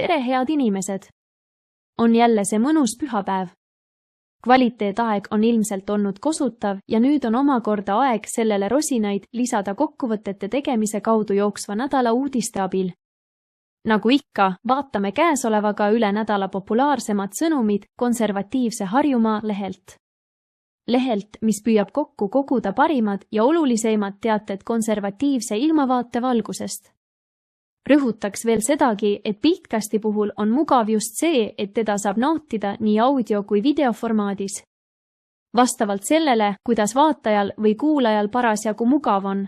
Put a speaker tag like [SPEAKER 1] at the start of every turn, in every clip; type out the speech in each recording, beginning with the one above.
[SPEAKER 1] tere, head inimesed! On jälle see mõnus pühapäev. Kvaliteetaeg on ilmselt olnud kosutav ja nüüd on omakorda aeg sellele rosinaid lisada kokkuvõtete tegemise kaudu jooksva nädala uudiste abil. Nagu ikka, vaatame käesolevaga üle nädala populaarsemad sõnumid konservatiivse Harjumaa lehelt. Lehelt, mis püüab kokku koguda parimad ja olulisemad teated konservatiivse ilmavaate valgusest. Rõhutaks veel sedagi, et piltkasti puhul on mugav just see, et teda saab nautida nii audio- kui videoformaadis. Vastavalt sellele, kuidas vaatajal või kuulajal parasjagu mugav on.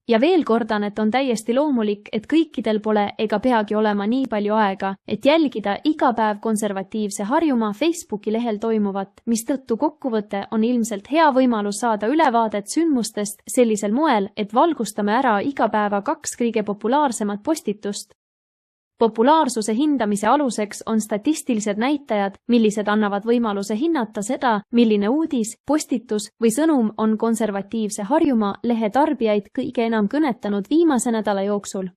[SPEAKER 1] Ja veel kordan, et on täiesti loomulik, et kõikidel pole ega peagi olema nii palju aega, et jälgida iga päev konservatiivse Harjumaa Facebooki lehel toimuvat, mistõttu kokkuvõte on ilmselt hea võimalus saada ülevaadet sündmustest sellisel moel, et valgustame ära iga päeva 2 kõige populaarsemat postitust. Populaarsuse hindamise aluseks on statistilised näitajad, millised annavad võimaluse hinnata seda, milline uudis, postitus või sõnum on konservatiivse Harjumaa lehe tarbijaid kõige enam kõnetanud viimase nädala jooksul.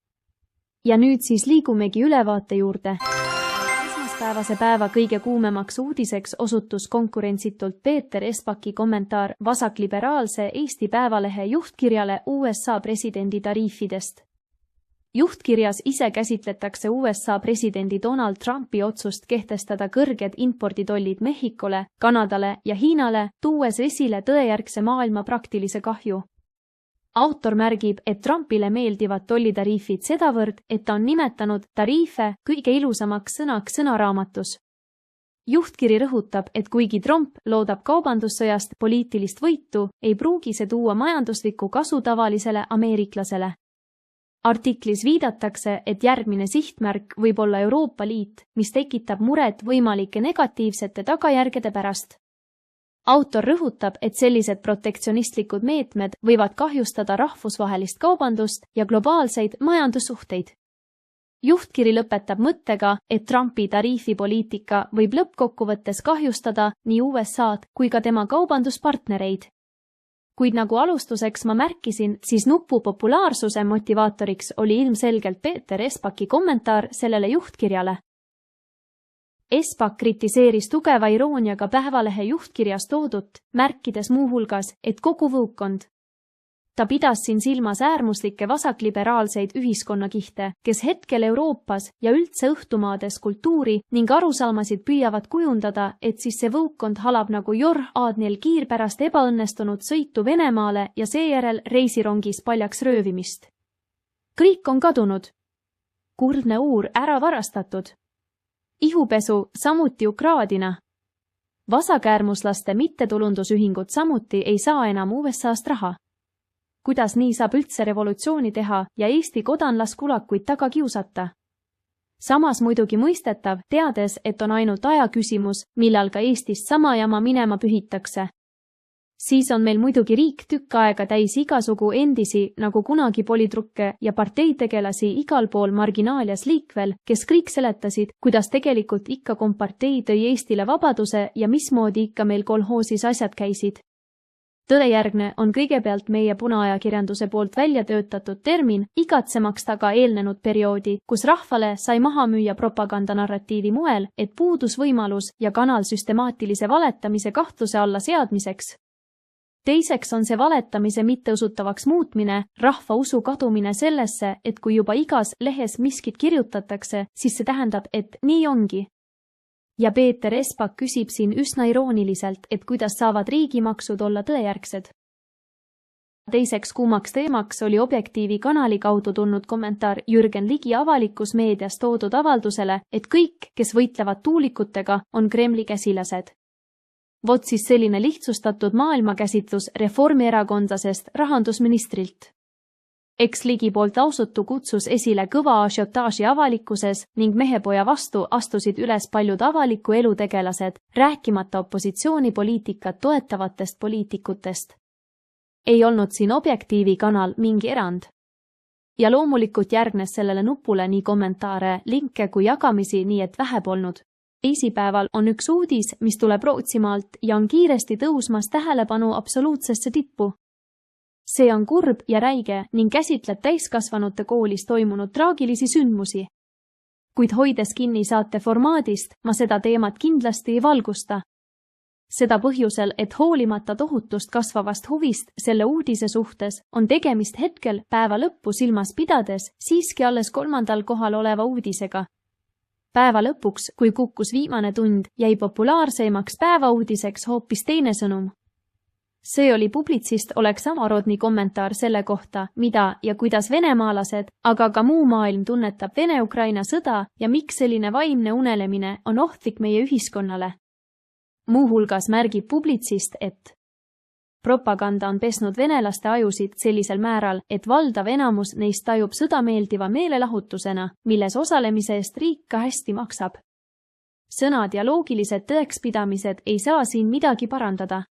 [SPEAKER 1] Ja nüüd siis liigumegi ülevaate juurde. Esmaspäevase päeva kõige kuumemaks uudiseks osutus konkurentsitult Peeter Espaki kommentaar vasakliberaalse Eesti Päevalehe juhtkirjale USA presidendi tariifidest. Juhtkirjas ise käsitletakse USA presidendi Donald Trumpi otsust kehtestada kõrged imporditollid Mehhikole, Kanadale ja Hiinale, tuues esile tõejärgse maailma praktilise kahju. Autor märgib, et Trumpile meeldivad tollitariifid sedavõrd, et ta on nimetanud tariife kõige ilusamaks sõnaks sõnaraamatus. Juhtkiri rõhutab, et kuigi Trump loodab kaubandussõjast poliitilist võitu, ei pruugi see tuua majanduslikku kasu tavalisele ameeriklasele. Artiklis viidatakse, et järgmine sihtmärk võib olla Euroopa Liit, mis tekitab muret võimalike negatiivsete tagajärgede pärast. Autor rõhutab, et sellised protektsionistlikud meetmed võivad kahjustada rahvusvahelist kaubandust ja globaalseid majandussuhteid. Juhtkiri lõpetab mõttega, et Trumpi tariifipoliitika võib lõppkokkuvõttes kahjustada nii USA'd kui ka tema kaubanduspartnereid. Kuid nagu alustuseks ma märkisin, siis nupu populaarsuse motivaatoriks oli ilmselgelt Peeter Espaki kommentaar sellele juhtkirjale. Espak kritiseeris tugeva irooniaga Päevalehe juhtkirjas toodut, märkides muuhulgas, et kogu võukond. Ta pidas siin silmas äärmuslikke vasakliberaalseid ühiskonnakihte, kes hetkel Euroopas ja üldse õhtumaades kultuuri ning arusaamasid püüavad kujundada, et siis see võukond halab nagu Jorh Aadniel Kiir pärast ebaõnnestunud sõitu Venemaale ja seejärel reisirongis paljaks röövimist. Kõik on kadunud. Kuldne uur ära varastatud. Ihupesu samuti ukraadina. Vasakäärmuslaste mittetulundusühingud samuti ei saa enam USA'st raha. Kuidas nii saab üldse revolutsiooni teha ja Eesti kodanlaskulakuid taga kiusata? Samas muidugi mõistetav, teades, et on ainult aja küsimus, millal ka Eestist sama jama minema pühitakse. Siis on meil muidugi riik tükk aega täis igasugu endisi, nagu kunagi politrukke ja parteitegelasi igal pool marginaalias liikvel, kes kõik seletasid, kuidas tegelikult ikka kompartei tõi Eestile vabaduse ja mismoodi ikka meil kolhoosis asjad käisid. Tõdejärgne on kõigepealt meie punaajakirjanduse poolt välja töötatud termin igatsemaks taga eelnenud perioodi, kus rahvale sai maha müüa propagandanarratiivi moel, et puudus võimalus ja kanal süstemaatilise valetamise kahtluse alla seadmiseks. Teiseks on see valetamise mitteusutavaks muutmine, rahva usu kadumine sellesse, et kui juba igas lehes miskit kirjutatakse, siis see tähendab, et nii ongi. Ja Peeter Espak küsib siin üsna irooniliselt, et kuidas saavad riigimaksud olla tõejärgsed. Teiseks kuumaks teemaks oli Objektiivi kanali kaudu tulnud kommentaar Jürgen Ligi avalikus meedias toodud avaldusele, et kõik, kes võitlevad tuulikutega, on Kremli käsilased. Vot siis selline lihtsustatud maailmakäsitlus reformierakondlasest rahandusministrilt. Eks Ligi poolt ausutu kutsus esile kõva ažiotaaži avalikkuses ning mehepoja vastu astusid üles paljud avaliku elu tegelased, rääkimata opositsioonipoliitikat toetavatest poliitikutest. Ei olnud siin Objektiivi kanal mingi erand. Ja loomulikult järgnes sellele nupule nii kommentaare, linke kui jagamisi, nii et vähe polnud. Teisipäeval on üks uudis, mis tuleb Rootsimaalt ja on kiiresti tõusmas tähelepanu absoluutsesse tippu. See on kurb ja räige ning käsitleb täiskasvanute koolis toimunud traagilisi sündmusi. kuid hoides kinni saate formaadist, ma seda teemat kindlasti ei valgusta. Seda põhjusel, et hoolimata tohutust kasvavast huvist selle uudise suhtes on tegemist hetkel päeva lõppu silmas pidades siiski alles 3. kohal oleva uudisega. Päeva lõpuks, kui kukkus viimane tund, jäi populaarseimaks päevauudiseks hoopis teine sõnum. See oli Publitsist Oleg Samorodni kommentaar selle kohta, mida ja kuidas venemaalased, aga ka muu maailm tunnetab Vene-Ukraina sõda ja miks selline vaimne unelemine on ohtlik meie ühiskonnale. Muuhulgas märgib Publitsist, et propaganda on pesnud venelaste ajusid sellisel määral, et valdav enamus neist tajub sõda meeldiva meelelahutusena, milles osalemise eest riik ka hästi maksab. Sõnad ja loogilised tõekspidamised ei saa siin midagi parandada.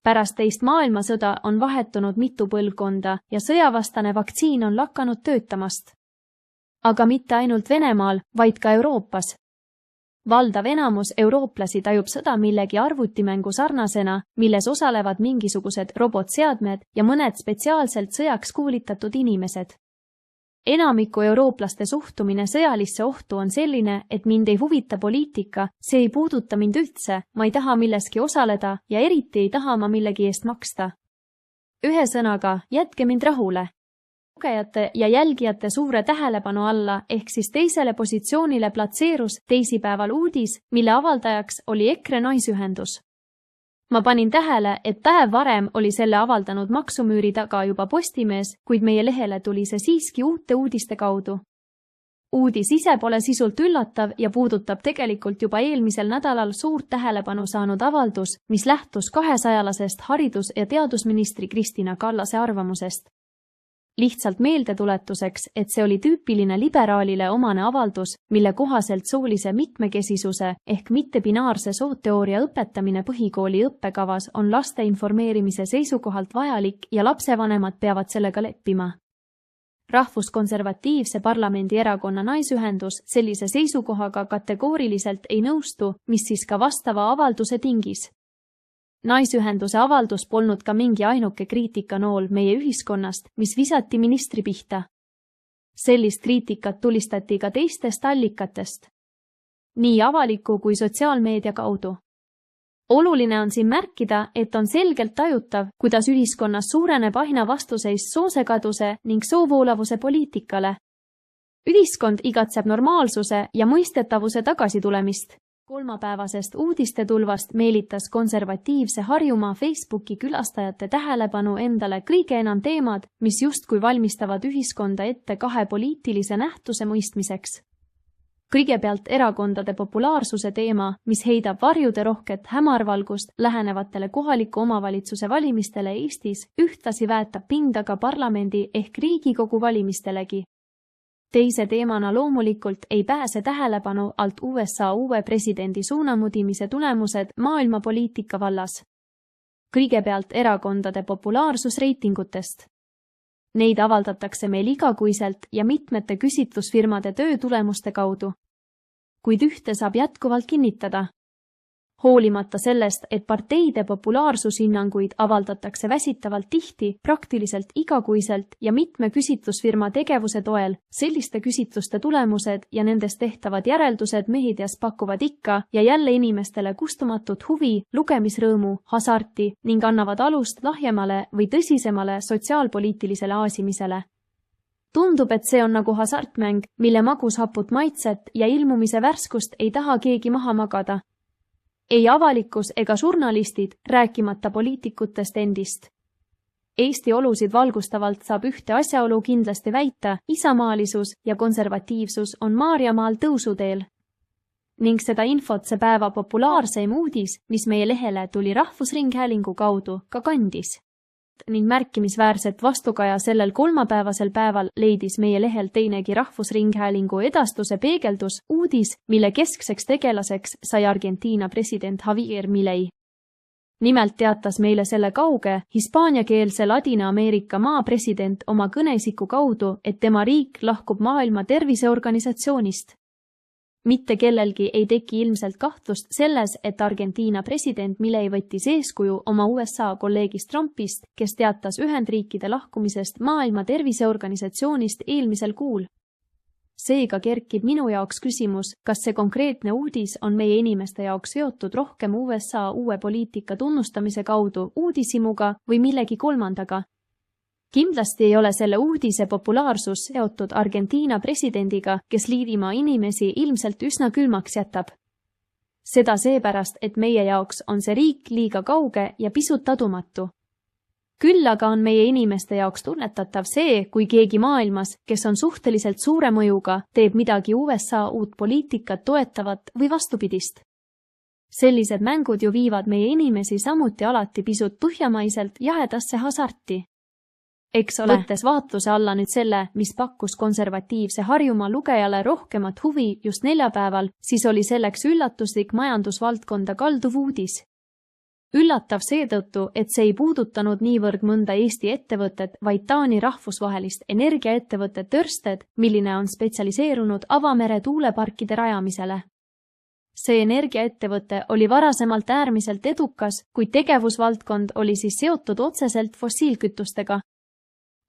[SPEAKER 1] Pärast teist maailmasõda on vahetunud mitu põlvkonda ja sõjavastane vaktsiin on lakanud töötamast. Aga mitte ainult Venemaal, vaid ka Euroopas. Valdav enamus eurooplasi tajub sõda millegi arvutimängu sarnasena, milles osalevad mingisugused robotseadmed ja mõned spetsiaalselt sõjaks kuulitatud inimesed. Enamiku eurooplaste suhtumine sõjalisse ohtu on selline, et mind ei huvita poliitika, see ei puuduta mind üldse, ma ei taha milleski osaleda ja eriti ei taha ma millegi eest maksta. Ühesõnaga, jätke mind rahule. Lugejate ja jälgijate suure tähelepanu alla ehk siis teisele positsioonile platseerus teisipäeval uudis, mille avaldajaks oli EKRE naisühendus. Ma panin tähele, et päev varem oli selle avaldanud maksumüüri taga juba Postimees, kuid meie lehele tuli see siiski uute uudiste kaudu. Uudis ise pole sisult üllatav ja puudutab tegelikult juba eelmisel nädalal suurt tähelepanu saanud avaldus, mis lähtus 200-lasest haridus- ja teadusministri Kristina Kallase arvamusest. Lihtsalt meeldetuletuseks, et see oli tüüpiline liberaalile omane avaldus, mille kohaselt soolise mitmekesisuse ehk mittebinaarse sooteooria õpetamine põhikooli õppekavas on laste informeerimise seisukohalt vajalik ja lapsevanemad peavad sellega leppima. Rahvuskonservatiivse parlamendierakonna naisühendus sellise seisukohaga kategooriliselt ei nõustu, mis siis ka vastava avalduse tingis. Naisühenduse avaldus polnud ka mingi ainuke kriitikanool meie ühiskonnast, mis visati ministri pihta. Sellist kriitikat tulistati ka teistest allikatest. Nii avaliku kui sotsiaalmeedia kaudu. Oluline on siin märkida, et on selgelt tajutav, kuidas ühiskonnas suureneb aina vastuseis soosekaduse ning soovoolavuse poliitikale. Ühiskond igatseb normaalsuse ja mõistetavuse tagasitulemist. Kolmapäevasest uudistetulvast meelitas konservatiivse Harjumaa Facebooki külastajate tähelepanu endale kõige enam teemad, mis justkui valmistavad ühiskonda ette kahe poliitilise nähtuse mõistmiseks. Kõigepealt erakondade populaarsuse teema, mis heidab varjude rohket hämarvalgust lähenevatele kohaliku omavalitsuse valimistele Eestis, ühtlasi väetab pinda ka parlamendi ehk Riigikogu valimistelegi. Teise teemana loomulikult ei pääse tähelepanu alt USA uue presidendi suunamudimise tulemused maailmapoliitika vallas. Kõigepealt erakondade populaarsusreitingutest. Neid avaldatakse meil igakuiselt ja mitmete küsitlusfirmade töö tulemuste kaudu. Kuid ühte saab jätkuvalt kinnitada. Hoolimata sellest, et parteide populaarsushinnanguid avaldatakse väsitavalt tihti, praktiliselt igakuiselt ja mitme küsitlusfirma tegevuse toel, selliste küsitluste tulemused ja nendest tehtavad järeldused meedias pakuvad ikka ja jälle inimestele kustumatut huvi, lugemisrõõmu, hasarti ning annavad alust lahjemale või tõsisemale sotsiaalpoliitilisele aasimisele. Tundub, et see on nagu hasartmäng, mille magushaput maitset ja ilmumise värskust ei taha keegi maha magada. Ei avalikkus ega žurnalistid, rääkimata poliitikutest endist. Eesti olusid valgustavalt saab ühte asjaolu kindlasti väita, isamaalisus ja konservatiivsus on Maarjamaal tõusuteel. Ning seda infot see päeva populaarseim uudis, mis meie lehele tuli Rahvusringhäälingu kaudu, ka kandis. Ning märkimisväärset vastukaja sellel kolmapäevasel päeval leidis meie lehel teinegi Rahvusringhäälingu edastuse peegeldus uudis, mille keskseks tegelaseks sai Argentiina president Javier Milei. Nimelt teatas meile selle kauge, hispaaniakeelse Ladina-Ameerika maa president oma kõneisiku kaudu, et tema riik lahkub Maailma Terviseorganisatsioonist. Mitte kellelgi ei teki ilmselt kahtlust selles, et Argentiina president Milei võttis eeskuju oma USA kolleegist Trumpist, kes teatas Ühendriikide lahkumisest Maailma Terviseorganisatsioonist eelmisel kuul. Seega kerkib minu jaoks küsimus, kas see konkreetne uudis on meie inimeste jaoks seotud rohkem USA uue poliitika tunnustamise kaudu uudishimuga või millegi kolmandaga. Kindlasti ei ole selle uudise populaarsus seotud Argentiina presidendiga, kes Liivimaa inimesi ilmselt üsna külmaks jätab. Seda seepärast, et meie jaoks on see riik liiga kauge ja pisut adumatu. Küll aga on meie inimeste jaoks tunnetatav see, kui keegi maailmas, kes on suhteliselt suure mõjuga, teeb midagi USA uut poliitikat toetavat või vastupidist. Sellised mängud ju viivad meie inimesi samuti alati pisut põhjamaiselt jahedasse hasarti. Eks ole, võttes vaatluse alla nüüd selle, mis pakkus konservatiivse Harjumaa lugejale rohkemat huvi just neljapäeval, siis oli selleks üllatuslik majandusvaldkonda kalduv uudis. Üllatav seetõttu, et see ei puudutanud niivõrd mõnda Eesti ettevõtet, vaid Taani rahvusvahelist energiaettevõtet Ørsted, milline on spetsialiseerunud avamere tuuleparkide rajamisele. See energiaettevõte oli varasemalt äärmiselt edukas, kuid tegevusvaldkond oli siis seotud otseselt fossiilkütustega.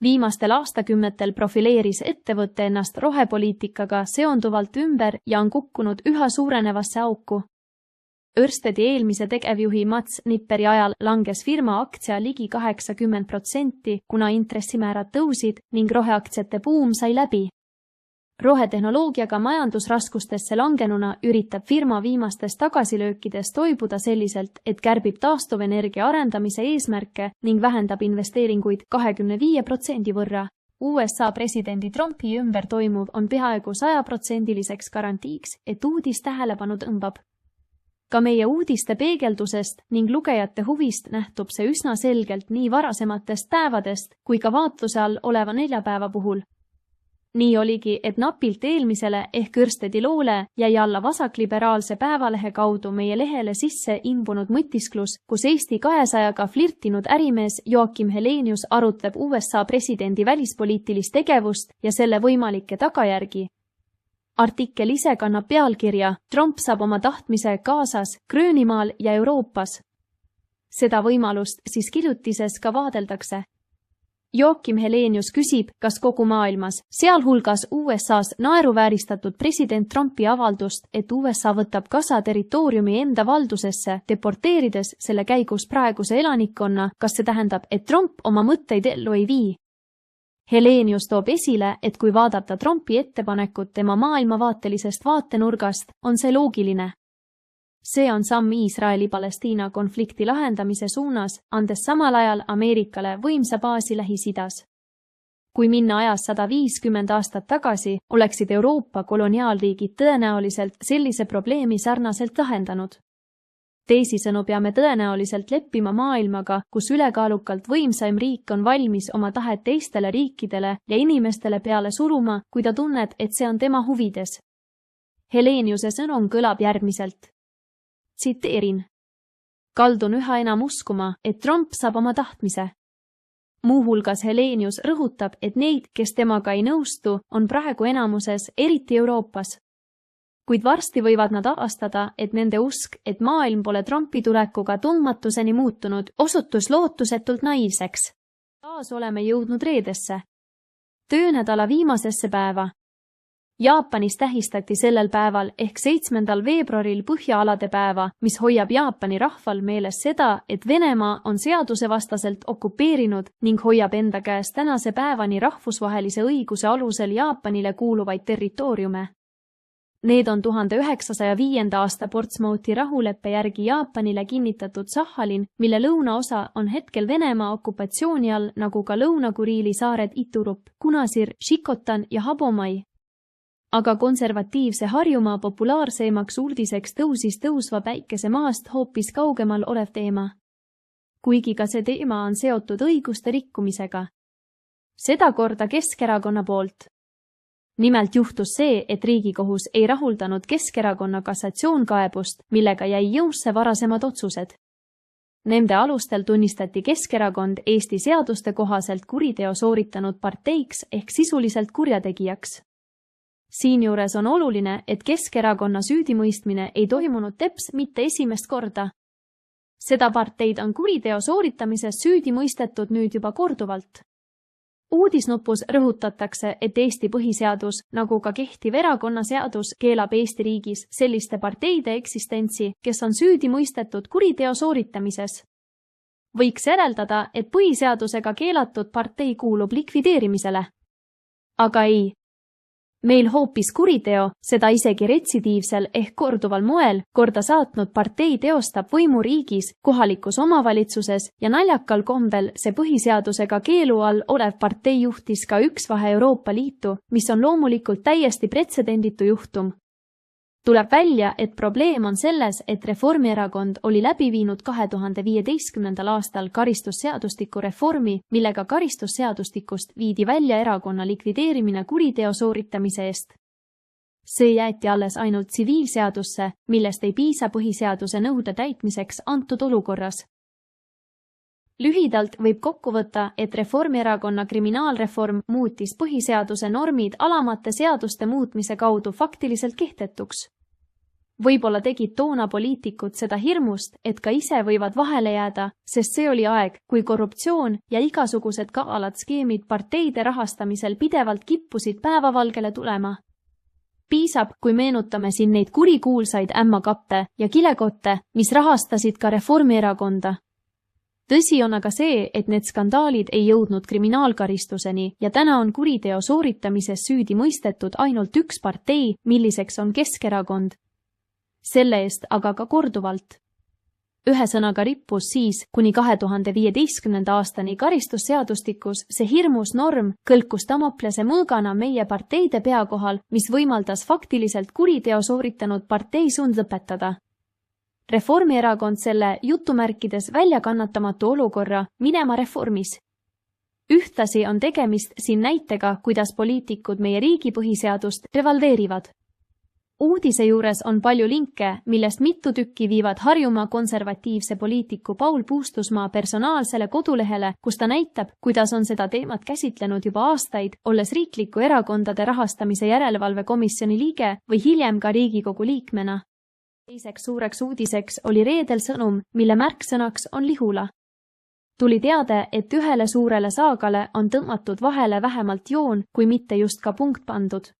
[SPEAKER 1] Viimastel aastakümnetel profileeris ettevõte ennast rohepoliitikaga seonduvalt ümber ja on kukkunud üha suurenevasse auku. Ørstedi eelmise tegevjuhi Mats Nipperi ajal langes firma aktsia ligi 80%, kuna intressimäärad tõusid ning roheaktsiate buum sai läbi. Rohetehnoloogiaga majandusraskustesse langenuna üritab firma viimastest tagasilöökidest toibuda selliselt, et kärbib taastuvenergia arendamise eesmärke ning vähendab investeeringuid 25% võrra. USA presidendi Trumpi ümber toimuv on peaaegu 100%-liseks garantiiks, et uudis tähelepanu tõmbab. Ka meie uudiste peegeldusest ning lugejate huvist nähtub see üsna selgelt nii varasematest päevadest kui ka vaatluse all oleva neljapäeva puhul. Nii oligi, et napilt eelmisele ehk Ørstedi loole jäi alla vasakliberaalse päevalehe kaudu meie lehele sisse imbunud mõtisklus, kus Eesti 200-ga flirtinud ärimees Joakim Helenius arutleb USA presidendi välispoliitilist tegevust ja selle võimalikke tagajärgi. Artikkel ise kannab pealkirja Trump saab oma tahtmise Gazas, Gröönimaal ja Euroopas. Seda võimalust siis kirjutises ka vaadeldakse. Joakim Helenius küsib, kas kogu maailmas, sealhulgas USA's naeruvääristatud president Trumpi avaldust, et USA võtab Gaza territooriumi enda valdusesse, deporteerides selle käigus praeguse elanikkonna, kas see tähendab, et Trump oma mõtteid ellu ei vii? Helenius toob esile, et kui vaadata Trumpi ettepanekut tema maailmavaatelisest vaatenurgast, on see loogiline. See on samm Iisraeli-Palestiina konflikti lahendamise suunas, andes samal ajal Ameerikale võimsa baasi Lähis-Idas. Kui minna ajas 150 aastat tagasi, oleksid Euroopa koloniaalriigid tõenäoliselt sellise probleemi sarnaselt lahendanud. Teisisõnu peame tõenäoliselt leppima maailmaga, kus ülekaalukalt võimsaim riik on valmis oma tahet teistele riikidele ja inimestele peale suruma, kui ta tunneb, et see on tema huvides. Heleniuse sõnum kõlab järgmiselt. Tsiteerin. Kaldun üha enam uskuma, et Trump saab oma tahtmise. Muuhulgas Helenius rõhutab, et neid, kes temaga ei nõustu, on praegu enamuses, eriti Euroopas. Kuid varsti võivad nad avastada, et nende usk, et maailm pole Trumpi tulekuga tundmatuseni muutunud, osutus lootusetult naiivseks. Taas oleme jõudnud reedesse. Töönädala viimasesse päeva. Jaapanis tähistati sellel päeval ehk 7. veebruaril põhjaalade päeva, mis hoiab Jaapani rahval meeles seda, et Venemaa on seadusevastaselt okupeerinud ning hoiab enda käes tänase päevani rahvusvahelise õiguse alusel Jaapanile kuuluvaid territooriume. Need on 1905. aasta Portsmouthi rahuleppe järgi Jaapanile kinnitatud Sahhalin, mille lõunaosa on hetkel Venemaa okupatsiooni all, nagu ka Lõuna-Kuriili saared Iturup, Kunasir, Shikotan ja Habomai. Aga konservatiivse Harjumaa populaarseimaks uudiseks tõusis tõusva päikese maast hoopis kaugemal olev teema. Kuigi ka see teema on seotud õiguste rikkumisega. Seda korda Keskerakonna poolt. Nimelt juhtus see, et Riigikohus ei rahuldanud Keskerakonna kassatsioonkaebust, millega jäi jõusse varasemad otsused. Nende alustel tunnistati Keskerakond Eesti seaduste kohaselt kuriteo sooritanud parteiks ehk sisuliselt kurjategijaks. Siinjuures on oluline, et Keskerakonna süüdimõistmine ei toimunud teps mitte esimest korda. Seda parteid on kuriteo sooritamises süüdi mõistetud nüüd juba korduvalt. Uudisnupus rõhutatakse, et Eesti põhiseadus, nagu ka kehtiv erakonnaseadus, keelab Eesti riigis selliste parteide eksistentsi, kes on süüdi mõistetud kuriteo sooritamises. Võiks järeldada, et põhiseadusega keelatud partei kuulub likvideerimisele. Aga ei. Meil hoopis kuriteo, seda isegi retsidiivsel ehk korduval moel, korda saatnud partei teostab võimu riigis, kohalikus omavalitsuses ja naljakal kombel see põhiseadusega keelu all olev partei juhtis ka üks vahe Euroopa Liitu, mis on loomulikult täiesti pretsedenditu juhtum. Tuleb välja, et probleem on selles, et Reformierakond oli läbi viinud 2015. aastal karistusseadustiku reformi, millega karistusseadustikust viidi välja erakonna likvideerimine kuriteo sooritamise eest. See jäeti alles ainult tsiviilseadusse, millest ei piisa põhiseaduse nõude täitmiseks antud olukorras. Lühidalt võib kokku võtta, et Reformierakonna kriminaalreform muutis põhiseaduse normid alamate seaduste muutmise kaudu faktiliselt kehtetuks. Võib-olla tegid toona poliitikud seda hirmust, et ka ise võivad vahele jääda, sest see oli aeg, kui korruptsioon ja igasugused kavalad skeemid parteide rahastamisel pidevalt kippusid päevavalgele tulema. Piisab, kui meenutame siin neid kurikuulsaid ämmakappe ja kilekotte, mis rahastasid ka Reformierakonda. Tõsi on aga see, et need skandaalid ei jõudnud kriminaalkaristuseni ja täna on kuriteo sooritamises süüdi mõistetud ainult üks partei, milliseks on Keskerakond. Selle eest aga ka korduvalt. Ühesõnaga rippus siis, kuni 2015. aastani karistusseadustikus see hirmus norm kõlkus Damoklese mõõgana meie parteide pea kohal, mis võimaldas faktiliselt kuriteo sooritanud partei sundlõpetada. Reformierakond selle jutumärkides väljakannatamatu olukorra minema reformis. Ühtlasi on tegemist siin näitega, kuidas poliitikud meie riigi põhiseadust revalveerivad. Uudise juures on palju linke, millest mitu tükki viivad Harjumaa konservatiivse poliitiku Paul Puustusmaa personaalsele kodulehele, kus ta näitab, kuidas on seda teemat käsitlenud juba aastaid, olles riikliku erakondade rahastamise järelevalvekomisjoni liige või hiljem ka Riigikogu liikmena. Teiseks suureks uudiseks oli reedel sõnum, mille märksõnaks on Lihula. Tuli teade, et ühele suurele saagale on tõmmatud vahele vähemalt joon, kui mitte just ka punkt pandud.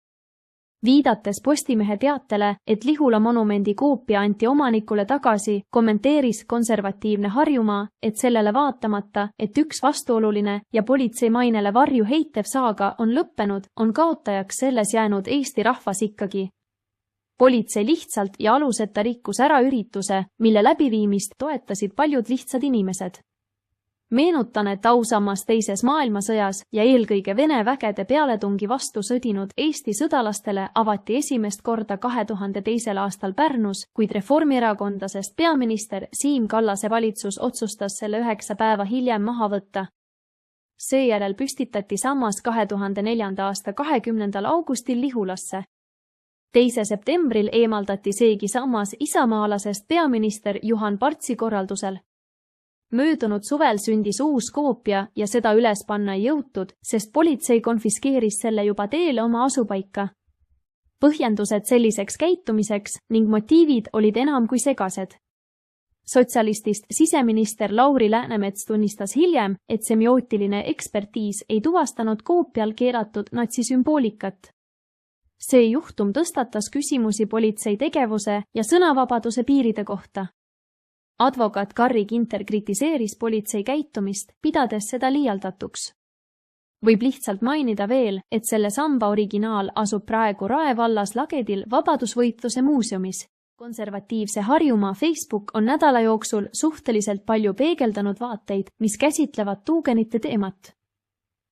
[SPEAKER 1] Viidates Postimehe teatele, et Lihula monumendi koopia anti omanikule tagasi, kommenteeris konservatiivne Harjumaa, et sellele vaatamata, et üks vastuoluline ja politsei mainele varju heitev saaga on lõppenud, on kaotajaks selles jäänud Eesti rahvas ikkagi. Politsei lihtsalt ja aluseta rikkus ära ürituse, mille läbiviimist toetasid paljud lihtsad inimesed. Meenutan, et ausammas teises maailmasõjas ja eelkõige Vene vägede pealetungi vastu sõdinud Eesti sõdalastele avati esimest korda 2002. aastal Pärnus, kuid reformierakondlasest peaminister Siim Kallase valitsus otsustas selle 9 päeva hiljem maha võtta. Seejärel püstitati sammas 2004. aasta 20. augustil Lihulasse. 2. septembril eemaldati seegi sammas isamaalasest peaminister Juhan Partsi korraldusel. Möödunud suvel sündis uus koopia ja seda üles panna ei jõutud, sest politsei konfiskeeris selle juba teele oma asupaika. Põhjendused selliseks käitumiseks ning motiivid olid enam kui segased. Sotsialistist siseminister Lauri Läänemets tunnistas hiljem, et semiootiline ekspertiis ei tuvastanud koopial keelatud natsisümboolikat. See juhtum tõstatas küsimusi politsei tegevuse ja sõnavabaduse piiride kohta. Advokaat Karri Ginter kritiseeris politsei käitumist, pidades seda liialdatuks. Võib lihtsalt mainida veel, et selle samba originaal asub praegu Rae vallas Lagedil Vabadusvõitluse muuseumis. Konservatiivse Harjumaa Facebook on nädala jooksul suhteliselt palju peegeldanud vaateid, mis käsitlevad tuugenite teemat.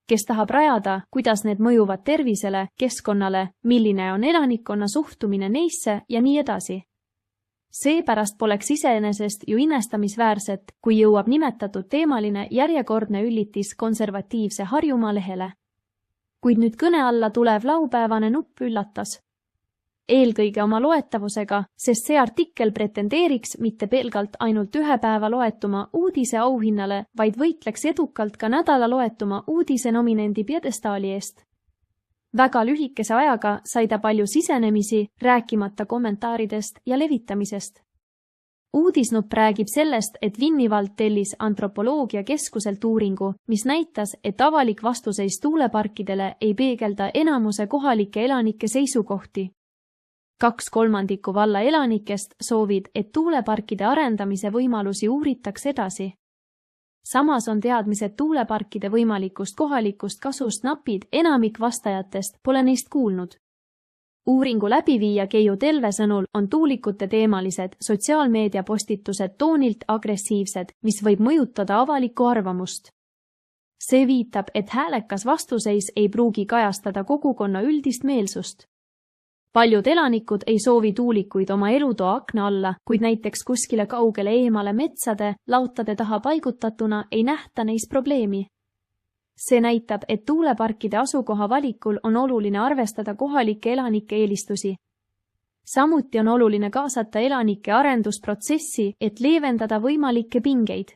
[SPEAKER 1] Kes tahab rajada, kuidas need mõjuvad tervisele, keskkonnale, milline on elanikkonna suhtumine neisse ja nii edasi. Seepärast poleks iseenesest ju imestamisväärset, kui jõuab nimetatud teemaline järjekordne üllitis konservatiivse Harjumaa lehele. Kuid nüüd kõne alla tulev laupäevane nupp üllatas. Eelkõige oma loetavusega, sest see artikkel pretendeeriks mitte pelgalt ainult 1 päeva loetuma uudise auhinnale, vaid võitleks edukalt ka nädala loetuma uudise nominendi pjedestaali eest. Väga lühikese ajaga sai ta palju sisenemisi, rääkimata kommentaaridest ja levitamisest. Uudisnupp räägib sellest, et Vinnivald tellis antropoloogia keskuselt uuringu, mis näitas, et avalik vastuseis tuuleparkidele ei peegelda enamuse kohalike elanike seisukohti. 2/3 valla elanikest soovid, et tuuleparkide arendamise võimalusi uuritaks edasi. Samas on teadmised tuuleparkide võimalikust kohalikust kasust napid, enamik vastajatest pole neist kuulnud. Uuringu läbiviija Keiu Telve sõnul on tuulikute teemalised sotsiaalmeedia postitused toonilt agressiivsed, mis võib mõjutada avalikku arvamust. See viitab, et häälekas vastuseis ei pruugi kajastada kogukonna üldist meelsust. Paljud elanikud ei soovi tuulikuid oma elutoa akna alla, kuid näiteks kuskile kaugele eemale metsade, lautade taha paigutatuna ei nähta neis probleemi. See näitab, et tuuleparkide asukoha valikul on oluline arvestada kohalike elanike eelistusi. Samuti on oluline kaasata elanike arendusprotsessi, et leevendada võimalikke pingeid.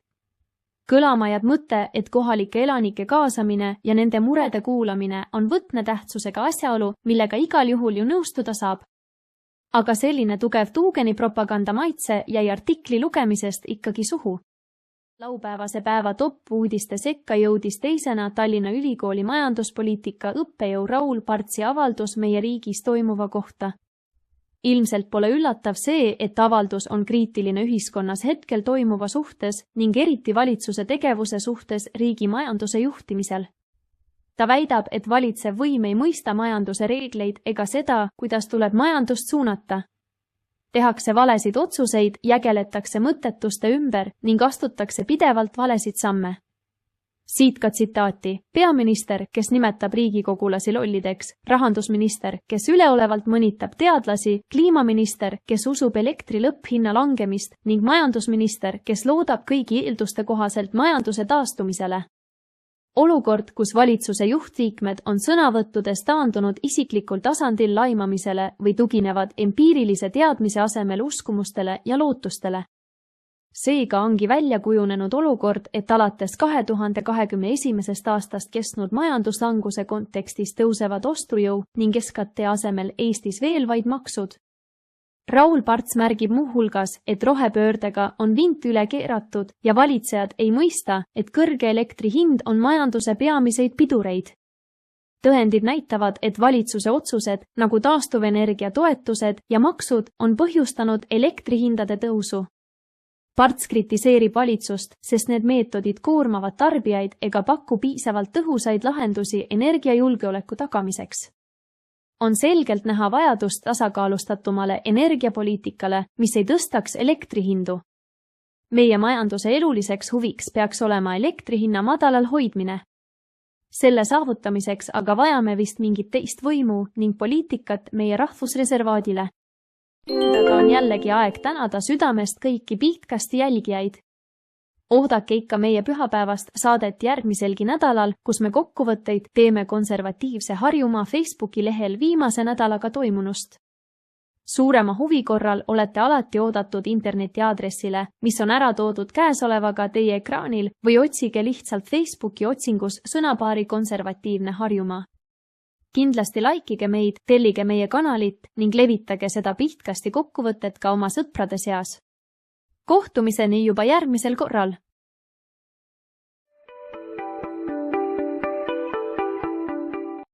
[SPEAKER 1] Kõlama jääb mõte, et kohalike elanike kaasamine ja nende murede kuulamine on võtmetähtsusega asjaolu, millega igal juhul ju nõustuda saab. Aga selline tugev tuugenipropaganda maitse jäi artikli lugemisest ikkagi suhu. Laupäevase päeva top-uudiste sekka jõudis teisena Tallinna Ülikooli majanduspoliitika õppejõu Raul Partsi avaldus meie riigis toimuva kohta. Ilmselt pole üllatav see, et avaldus on kriitiline ühiskonnas hetkel toimuva suhtes ning eriti valitsuse tegevuse suhtes riigi majanduse juhtimisel. Ta väidab, et valitsev võim ei mõista majanduse reegleid ega seda, kuidas tuleb majandust suunata. Tehakse valesid otsuseid, jägeletakse mõttetuste ümber ning astutakse pidevalt valesid samme. Siit ka tsitaati: peaminister, kes nimetab riigikogulasi lollideks, rahandusminister, kes üleolevalt mõnitab teadlasi, kliimaminister, kes usub elektri lõpphinna langemist ning majandusminister, kes loodab kõigi eelduste kohaselt majanduse taastumisele. Olukord, kus valitsuse juhtliikmed on sõnavõttudes taandunud isiklikul tasandil laimamisele või tuginevad empiirilise teadmise asemel uskumustele ja lootustele. Seega ongi välja kujunenud olukord, et alates 2021. aastast kestnud majanduslanguse kontekstis tõusevad ostujõu ning SKT asemel Eestis veel vaid maksud. Raul Parts märgib muuhulgas, et rohepöördega on vint üle keeratud ja valitsejad ei mõista, et kõrge elektri hind on majanduse peamiseid pidureid. Tõendid näitavad, et valitsuse otsused, nagu taastuvenergia toetused ja maksud, on põhjustanud elektrihindade tõusu. Parts kritiseerib valitsust, sest need meetodid koormavad tarbijaid ega paku piisavalt tõhusaid lahendusi energiajulgeoleku tagamiseks. On selgelt näha vajadust tasakaalustatumale energiapoliitikale, mis ei tõstaks elektrihindu. Meie majanduse eluliseks huviks peaks olema elektrihinna madalal hoidmine. Selle saavutamiseks aga vajame vist mingit teist võimu ning poliitikat meie rahvusreservaadile. Aga on jällegi aeg tänada südamest kõiki Pihtkasti jälgijaid. Oodake ikka meie pühapäevast saadet järgmiselgi nädalal, kus me kokkuvõtteid teeme konservatiivse Harjumaa Facebooki lehel viimase nädalaga toimunust. Suurema huvi korral olete alati oodatud internetiaadressile, mis on ära toodud käesolevaga teie ekraanil või otsige lihtsalt Facebooki otsingus sõnapaari konservatiivne Harjumaa. Kindlasti laikige meid, tellige meie kanalit ning levitage seda Pihtkasti kokkuvõtet ka oma sõprade seas. Kohtumiseni juba järgmisel korral!